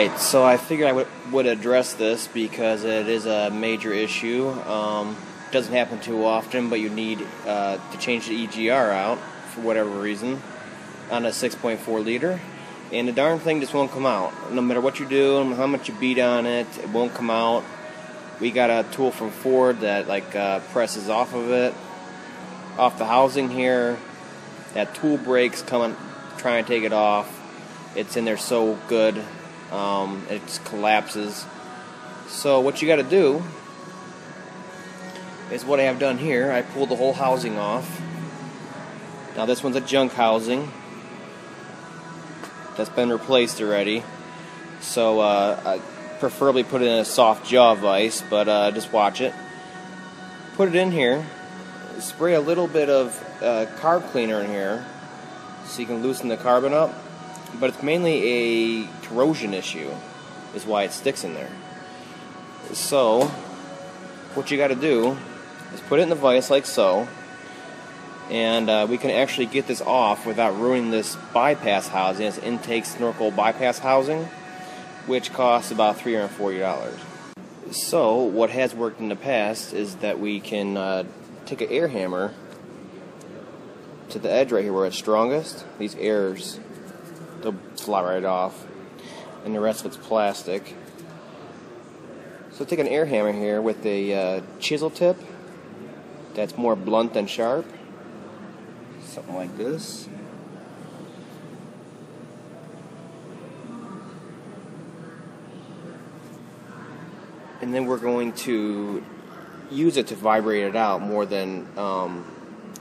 Alright, so I figured I would address this because it is a major issue. Doesn't happen too often, but you need to change the EGR out for whatever reason on a 6.4 liter, and the darn thing just won't come out. No matter what you do and how much you beat on it, it won't come out. We got a tool from Ford that presses off of it, off the housing here. That tool breaks, trying to take it off. It's in there so good, it just collapses. So what you got to do is what I have done here. I pulled the whole housing off. Now this one's a junk housing that's been replaced already. So I preferably put it in a soft jaw vise, but just watch it. Put it in here. Spray a little bit of carb cleaner in here so you can loosen the carbon up. But it's mainly a corrosion issue is why it sticks in there. So what you got to do is put it in the vise like so, and we can actually get this off without ruining this bypass housing. It's intake snorkel bypass housing, which costs about $340. So what has worked in the past is that we can take an air hammer to the edge right here where it's strongest. These airs, they'll fly right off, and the rest of it's plastic. So take an air hammer here with a chisel tip that's more blunt than sharp, something like this. And then we're going to use it to vibrate it out more than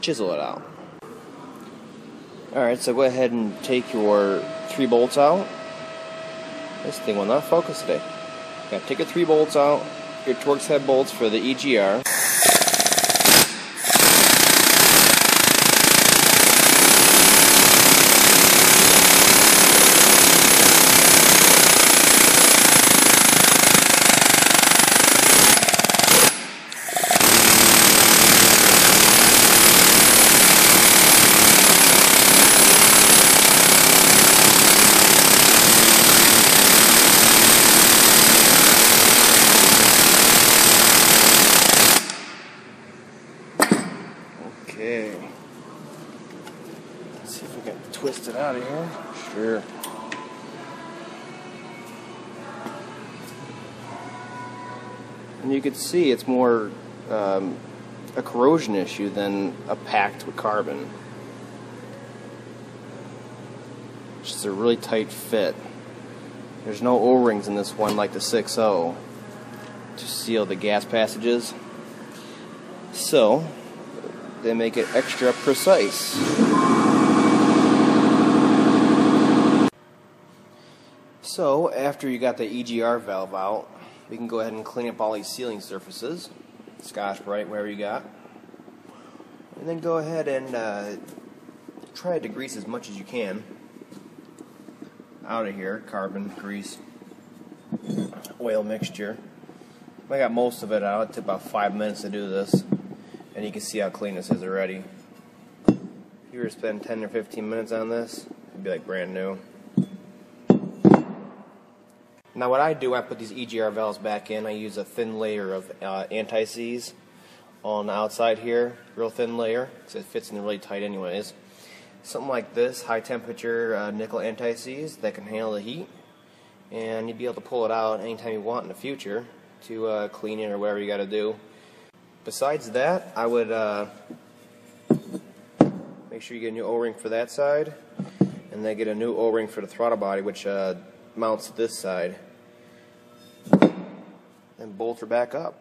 chisel it out. Alright, so go ahead and take your 3 bolts out. This thing will not focus today. You gotta take your 3 bolts out, your Torx head bolts for the EGR. Okay, let's see if we can twist it out of here. Sure. And you can see it's more a corrosion issue than a packed with carbon. It's just a really tight fit. There's no O-rings in this one like the 6.0 to seal the gas passages. So they make it extra precise. So after you got the EGR valve out, we can go ahead and clean up all these sealing surfaces, Scotch-Brite, wherever you got, and then go ahead and try to degrease as much as you can out of here. Carbon, grease, oil mixture. I got most of it out. It took about 5 minutes to do this. And you can see how clean this is already. If you were to spend 10 or 15 minutes on this, it'd be like brand new. Now what I do, I put these EGR valves back in. I use a thin layer of anti-seize on the outside here, real thin layer, because it fits in really tight anyways. Something like this, high temperature nickel anti-seize that can handle the heat, and you'd be able to pull it out anytime you want in the future to clean it or whatever you got to do. Besides that, I would make sure you get a new O-ring for that side, and then get a new O-ring for the throttle body, which mounts to this side, and bolt her back up.